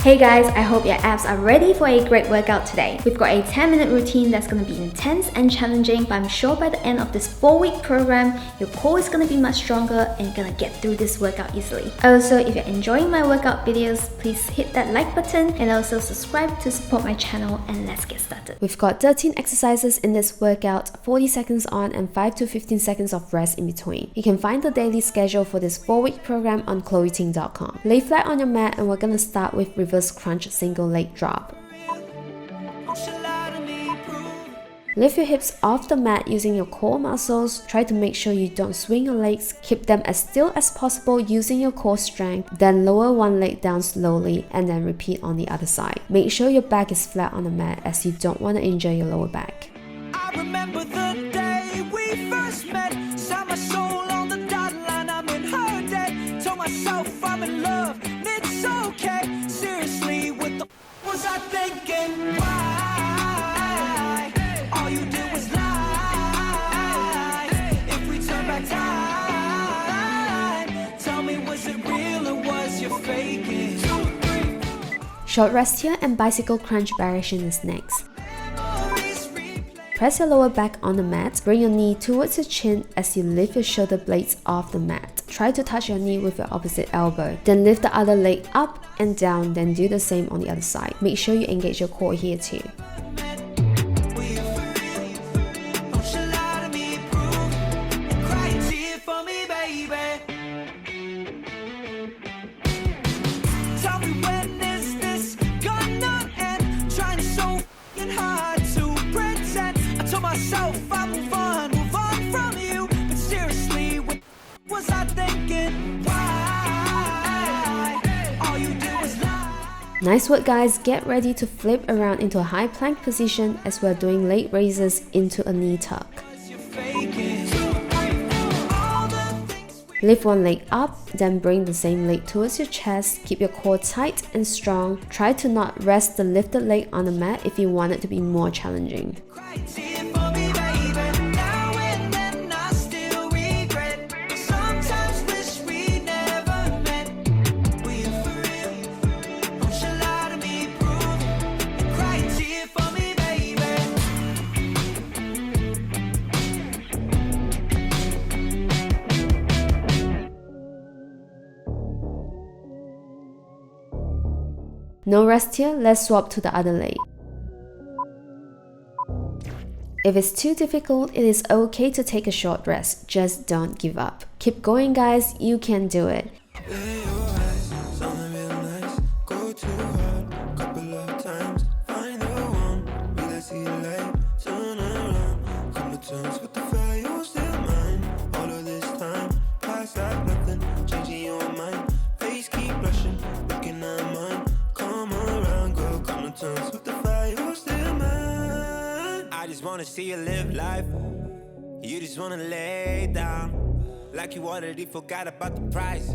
Hey guys, I hope your abs are ready for a great workout today. We've got a 10-minute routine that's going to be intense and challenging, but I'm sure by the end of this 4-week program, your core is going to be much stronger and you're going to get through this workout easily. Also, if you're enjoying my workout videos, please hit that like button and also subscribe to support my channel, and let's get started. We've got 13 exercises in this workout, 40 seconds on and 5 to 15 seconds of rest in between. You can find the daily schedule for this 4-week program on Ting.com. Lay flat on your mat and we're going to start with reverse crunch single leg drop. Lift your hips off the mat using your core muscles. Try to make sure you don't swing your legs. Keep them as still as possible using your core strength. Then lower one leg down slowly and then repeat on the other side. Make sure your back is flat on the mat as you don't want to injure your lower back. I remember the day we first met. Set my soul on the dotted line. I'm in her debt. Told myself I'm in love. It's okay. Seriously, what the was I thinking? Why? All you did was lie. If we turn back time, tell me, was it real or was you faking? Short rest here and bicycle crunch variation is next. Press your lower back on the mat. Bring your knee towards your chin as you lift your shoulder blades off the mat. Try to touch your knee with your opposite elbow. Then lift the other leg up and down, then do the same on the other side. Make sure you engage your core here too. Nice work guys, get ready to flip around into a high plank position as we're doing leg raises into a knee tuck. Lift one leg up, then bring the same leg towards your chest. Keep your core tight and strong. Try to not rest the lifted leg on the mat if you want it to be more challenging. No rest here, let's swap to the other leg. If it's too difficult, it is okay to take a short rest, just don't give up. Keep going guys, you can do it. Wanna see you live life. You just wanna lay down like you already forgot about the price.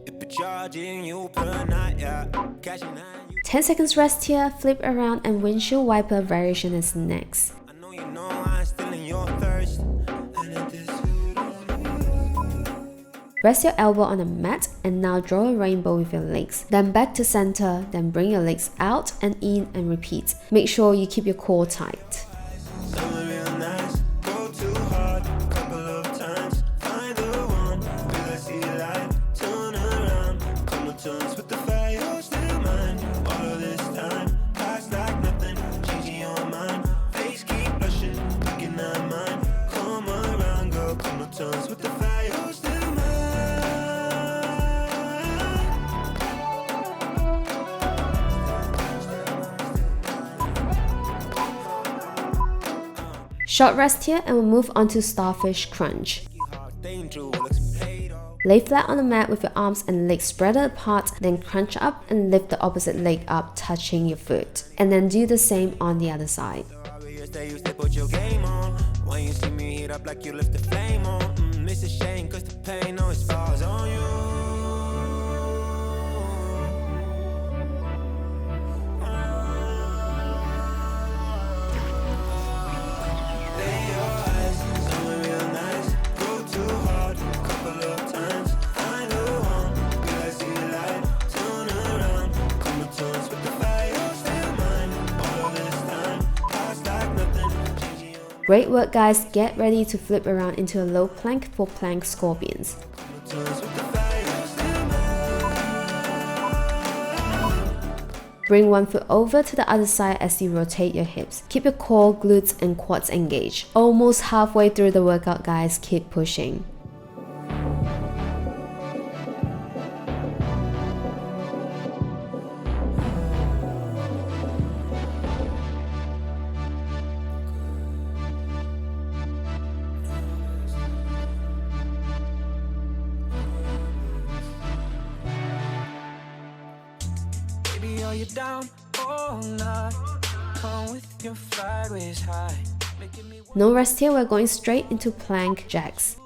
If you're charging you per night, yeah. 10 seconds rest here, flip around and windshield wiper variation is next. I know you know I'm still in your thirst. Rest your elbow on the mat and now draw a rainbow with your legs. Then back to center, then bring your legs out and in and repeat. Make sure you keep your core tight. Short rest here and we'll move on to Starfish crunch. Lay flat on the mat with your arms and legs spread apart, then crunch up and lift the opposite leg up, touching your foot. And then do the same on the other side. turns. Great work guys, get ready to flip around into a low plank for plank scorpions. Bring one foot over to the other side as you rotate your hips. Keep your core, glutes and quads engaged. Almost halfway through the workout guys, keep pushing. Are you down or not? Come with your flight waist high. No rest here, we're going straight into plank jacks.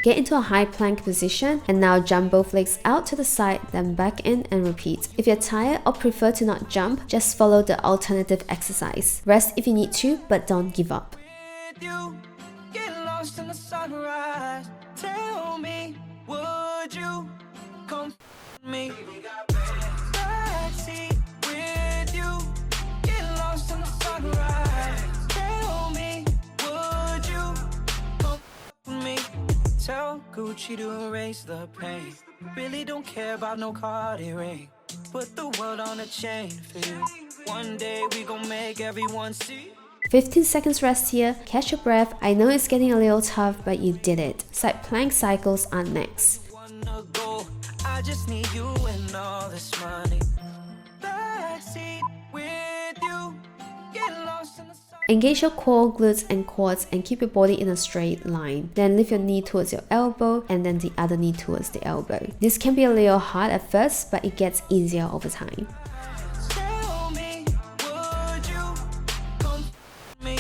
Get into a high plank position and now jump both legs out to the side, then back in and repeat. If you're tired or prefer to not jump, just follow the alternative exercise. Rest if you need to, but don't give up. Get lost in the sunrise. Tell me, would you come me? Backseat with you. Get lost in the sunrise. Tell me, would you come me? Tell Gucci to erase the pain. Really don't care about no Cardi ring. Put the world on a chain for you. One day we gon' make everyone see. 15 seconds rest here, catch your breath. I know it's getting a little tough, but you did it. Side plank cycles are next. I just need you and all this money. Backseat with you. Get lost in the sun. Engage your core, glutes and quads and keep your body in a straight line. Then lift your knee towards your elbow and then the other knee towards the elbow. This can be a little hard at first, but it gets easier over time. Tell me, would you come me?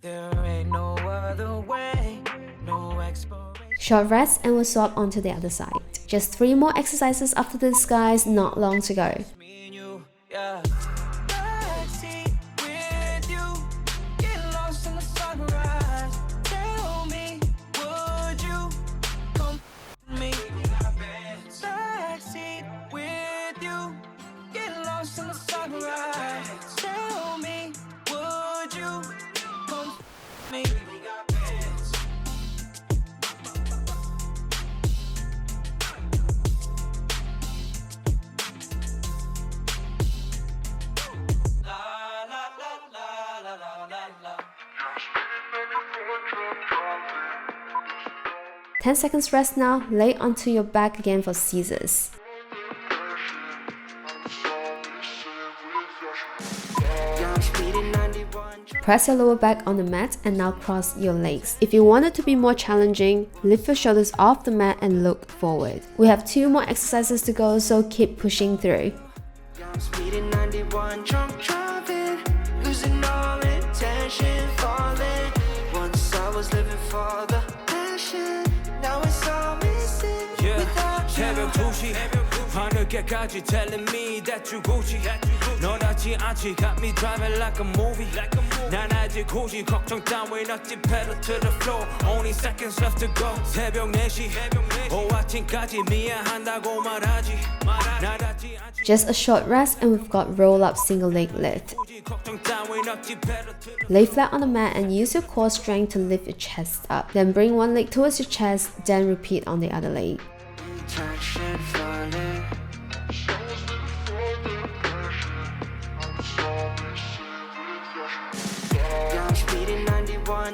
There ain't no other way, no expiration. Short rest and we'll swap onto the other side. Just 3 more exercises after this guys, not long to go. Me and you, yeah. Backseat with you. Get lost in the sunrise. Tell me, would you come me? Backseat with you. Get lost in the sunrise. Tell me, would you come me? 10 seconds rest now, lay onto your back again for scissors. Press your lower back on the mat and now cross your legs. If you want it to be more challenging, lift your shoulders off the mat and look forward. We have 2 more exercises to go, so keep pushing through. 하늘께까지 telling me that you Gucci 너답지 않지 got me driving like a movie 난 알지 굳이 걱정 따윈 없지 pedal to the floor only seconds left to go 새벽 4시 오 아침까지 미안한다고 말하지 나답지 않지 Just a short rest and we've got roll up single leg lift. Lay flat on the mat and use your core strength to lift your chest up. Then bring one leg towards your chest, then repeat on the other leg.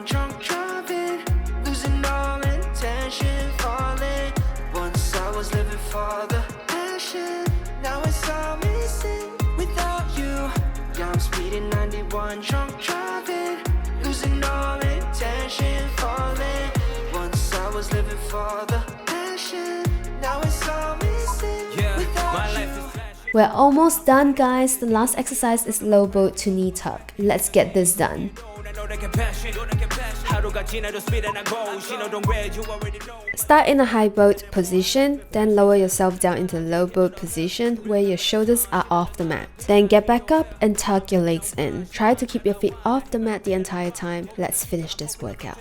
Drunk driving, losing all intention, falling. Once I was living for the passion, now it's all missing without you. Yeah, I'm speeding 91, drunk driving, losing all intention, falling. Once I was living for the passion, now it's all missing without you. We're almost done guys. The last exercise is low boat to knee tuck. Let's get this done. Start in a high boat position, then lower yourself down into low boat position where your shoulders are off the mat. Then get back up and tuck your legs in. Try to keep your feet off the mat the entire time. Let's finish this workout.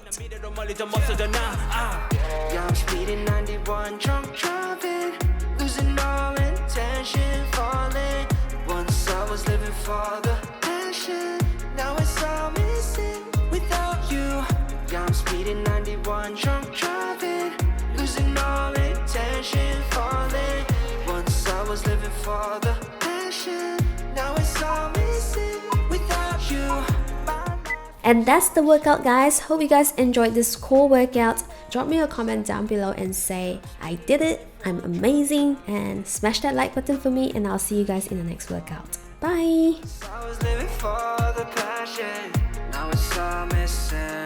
Yeah, I'm speeding 91, drunk driving, losing all intention, falling. Once I was living for the passion, now it's all missing without you. Yeah, I'm speeding 91, drunk driving, losing all intention, falling. Once I was living for the passion, now it's all missing without you. And that's the workout, guys. Hope you guys enjoyed this cool workout. Drop me a comment down below and say, I did it, I'm amazing, and smash that like button for me, and I'll see you guys in the next workout. Bye! I was living for the passion, now it's all missing.